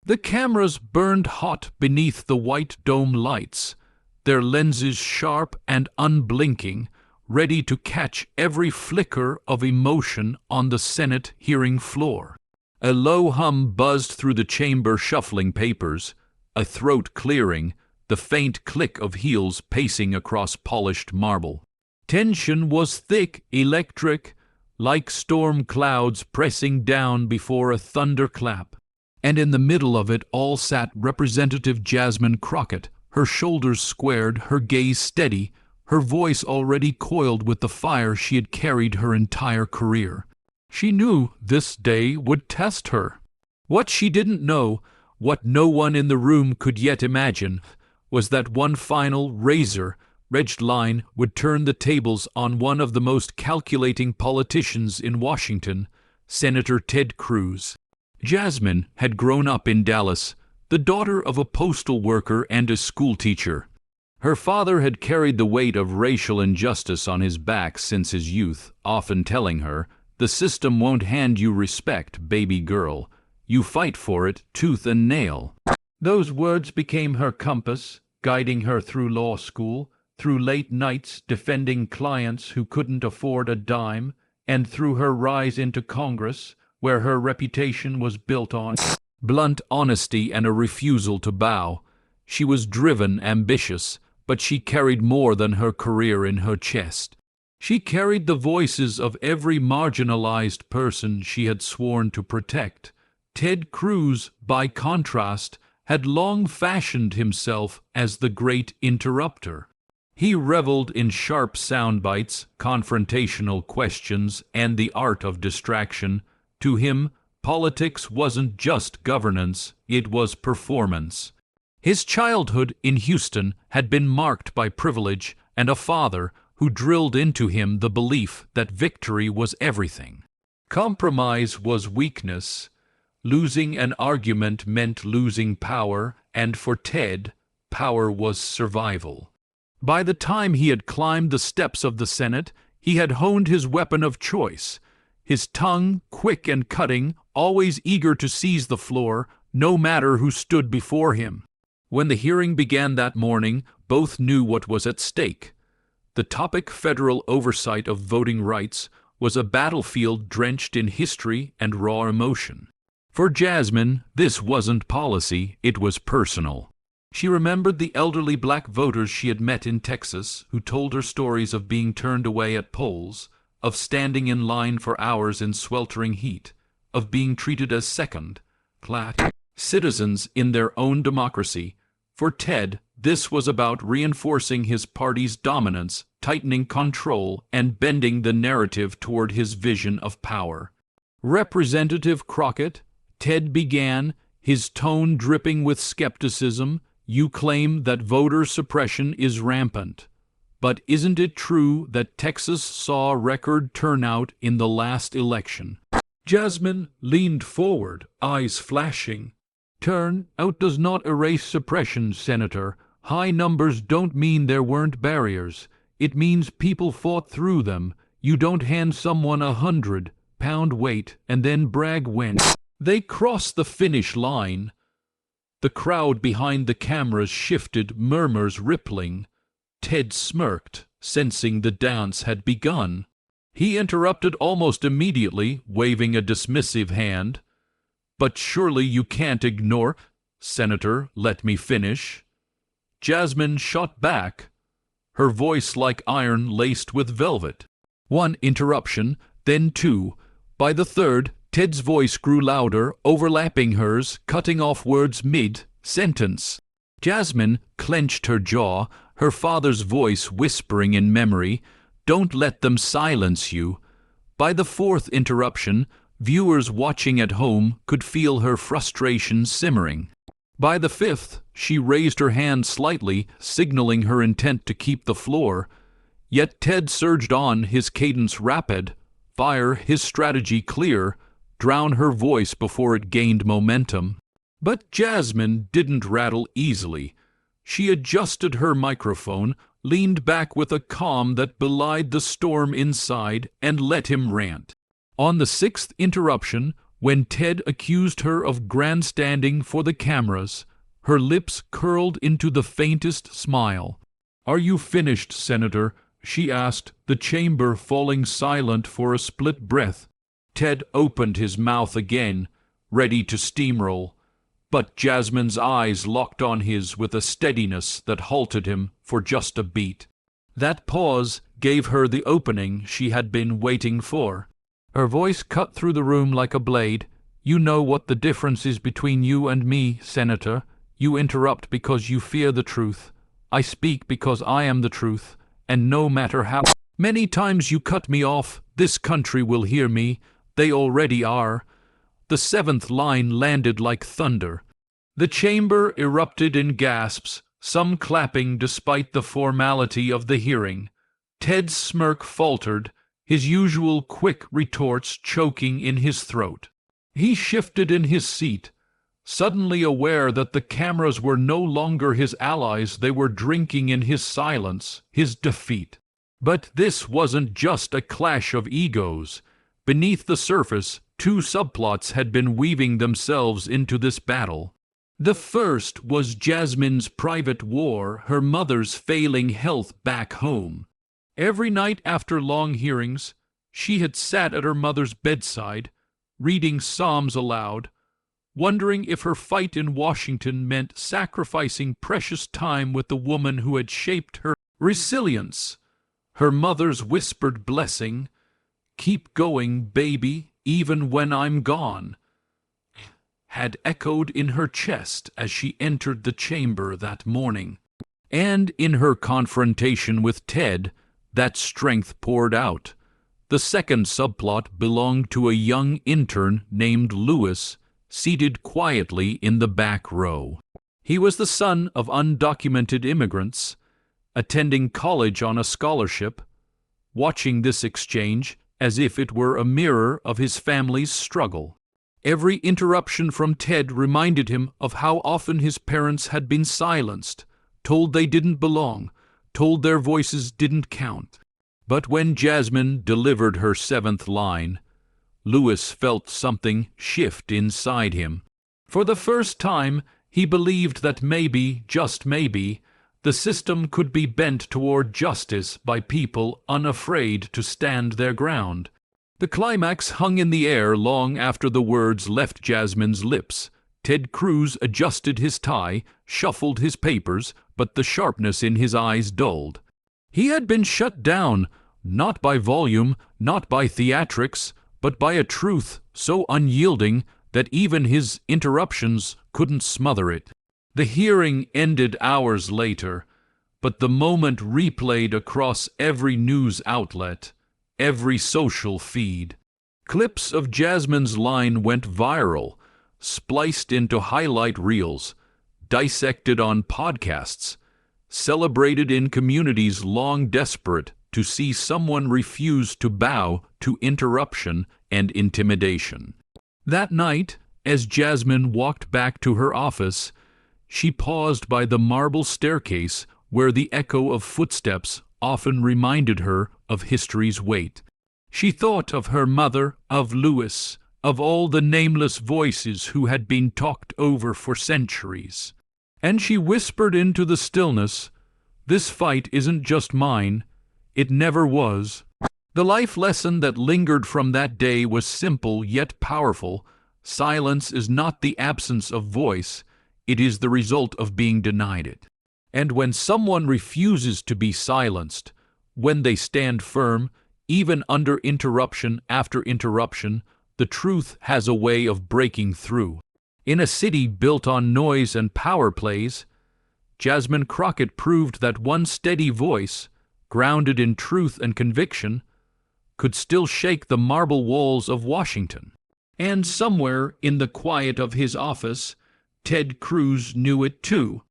The cameras burned hot beneath the white dome lights, their lenses sharp and unblinking, ready to catch every flicker of emotion on the Senate hearing floor. A low hum buzzed through the chamber, shuffling papers, a throat clearing, the faint click of heels pacing across polished marble. Tension was thick, electric, like storm clouds pressing down before a thunderclap. And in the middle of it all sat Representative Jasmine Crockett, her shoulders squared, her gaze steady, her voice already coiled with the fire she had carried her entire career. She knew this day would test her. What she didn't know, what no one in the room could yet imagine, was that one final razor-edged line would turn the tables on one of the most calculating politicians in Washington, Senator Ted Cruz. Jasmine had grown up in Dallas, the daughter of a postal worker and a schoolteacher. Her father had carried the weight of racial injustice on his back since his youth, often telling her, "The system won't hand you respect, baby girl. You fight for it tooth and nail." Those words became her compass, guiding her through law school, through late nights defending clients who couldn't afford a dime, and through her rise into Congress, where her reputation was built on blunt honesty and a refusal to bow. She was driven, ambitious, but she carried more than her career in her chest. She carried the voices of every marginalized person she had sworn to protect. Ted Cruz, by contrast, had long fashioned himself as the great interrupter. He reveled in sharp sound bites, confrontational questions, and the art of distraction. To him, politics wasn't just governance, it was performance. His childhood in Houston had been marked by privilege and a father who drilled into him the belief that victory was everything. Compromise was weakness. Losing an argument meant losing power, and for Ted, power was survival. By the time he had climbed the steps of the Senate, he had honed his weapon of choice. His tongue, quick and cutting, always eager to seize the floor, no matter who stood before him. When the hearing began that morning, both knew what was at stake. The topic, federal oversight of voting rights, was a battlefield drenched in history and raw emotion. For Jasmine, this wasn't policy, it was personal. She remembered the elderly black voters she had met in Texas who told her stories of being turned away at polls, of standing in line for hours in sweltering heat, of being treated as second-class citizens in their own democracy. For Ted, this was about reinforcing his party's dominance, tightening control, and bending the narrative toward his vision of power. Representative Crockett, Ted began, his tone dripping with skepticism, "You claim that voter suppression is rampant. But isn't it true that Texas saw record turnout in the last election?" Jasmine leaned forward, eyes flashing. "Turnout does not erase suppression, Senator. High numbers don't mean there weren't barriers. It means people fought through them. You don't hand someone 100-pound weight and then brag when they cross the finish line." The crowd behind the cameras shifted, murmurs rippling. Ted smirked, sensing the dance had begun. He interrupted almost immediately, waving a dismissive hand. "But surely you can't ignore—" "Senator, let me finish." Jasmine shot back, her voice like iron laced with velvet. One interruption, then two. By the third, Ted's voice grew louder, overlapping hers, cutting off words mid-sentence. Jasmine clenched her jaw, her father's voice whispering in memory, "Don't let them silence you." By the fourth interruption, viewers watching at home could feel her frustration simmering. By the fifth, she raised her hand slightly, signaling her intent to keep the floor. Yet Ted surged on, his cadence rapid, fire, his strategy clear, drown her voice before it gained momentum. But Jasmine didn't rattle easily. She adjusted her microphone, leaned back with a calm that belied the storm inside, and let him rant. On the sixth interruption, When Ted accused her of grandstanding for the cameras, her lips curled into the faintest smile. "Are you finished, Senator?" she asked, the chamber falling silent for a split breath. Ted opened his mouth again, ready to steamroll, but Jasmine's eyes locked on his with a steadiness that halted him for just a beat. That pause gave her the opening she had been waiting for. Her voice cut through the room like a blade. "You know what the difference is between you and me, Senator. You interrupt because you fear the truth. I speak because I am the truth, and no matter how many times you cut me off, this country will hear me. They already are." The seventh line landed like thunder. The chamber erupted in gasps, some clapping despite the formality of the hearing. Ted's smirk faltered, his usual quick retorts choking in his throat. He shifted in his seat, suddenly aware that the cameras were no longer his allies. They were drinking in his silence, his defeat. But this wasn't just a clash of egos. Beneath the surface, two subplots had been weaving themselves into this battle. The first was Jasmine's private war, her mother's failing health back home. Every night after long hearings, she had sat at her mother's bedside, reading psalms aloud, wondering if her fight in Washington meant sacrificing precious time with the woman who had shaped her resilience. Her mother's whispered blessing, "Keep going, baby, even when I'm gone," had echoed in her chest as she entered the chamber that morning. And in her confrontation with Ted, that strength poured out. The second subplot belonged to a young intern named Lewis, seated quietly in the back row. He was the son of undocumented immigrants, attending college on a scholarship, watching this exchange as if it were a mirror of his family's struggle. Every interruption from Ted reminded him of how often his parents had been silenced, told they didn't belong, told their voices didn't count. But when Jasmine delivered her seventh line, Lewis felt something shift inside him. For the first time, he believed that maybe, just maybe, the system could be bent toward justice by people unafraid to stand their ground. The climax hung in the air long after the words left Jasmine's lips. Ted Cruz adjusted his tie, shuffled his papers, but the sharpness in his eyes dulled. He had been shut down, not by volume, not by theatrics, but by a truth so unyielding that even his interruptions couldn't smother it. The hearing ended hours later, but the moment replayed across every news outlet, every social feed. Clips of Jasmine's line went viral, spliced into highlight reels, dissected on podcasts, celebrated in communities long desperate to see someone refuse to bow to interruption and intimidation. That night, as Jasmine walked back to her office, she paused by the marble staircase where the echo of footsteps often reminded her of history's weight. She thought of her mother, of Lewis, of all the nameless voices who had been talked over for centuries. And she whispered into the stillness, "This fight isn't just mine. It never was." The life lesson that lingered from that day was simple yet powerful. Silence is not the absence of voice, it is the result of being denied it. And when someone refuses to be silenced, when they stand firm, even under interruption after interruption, the truth has a way of breaking through. In a city built on noise and power plays, Jasmine Crockett proved that one steady voice, grounded in truth and conviction, could still shake the marble walls of Washington. And somewhere in the quiet of his office, Ted Cruz knew it too.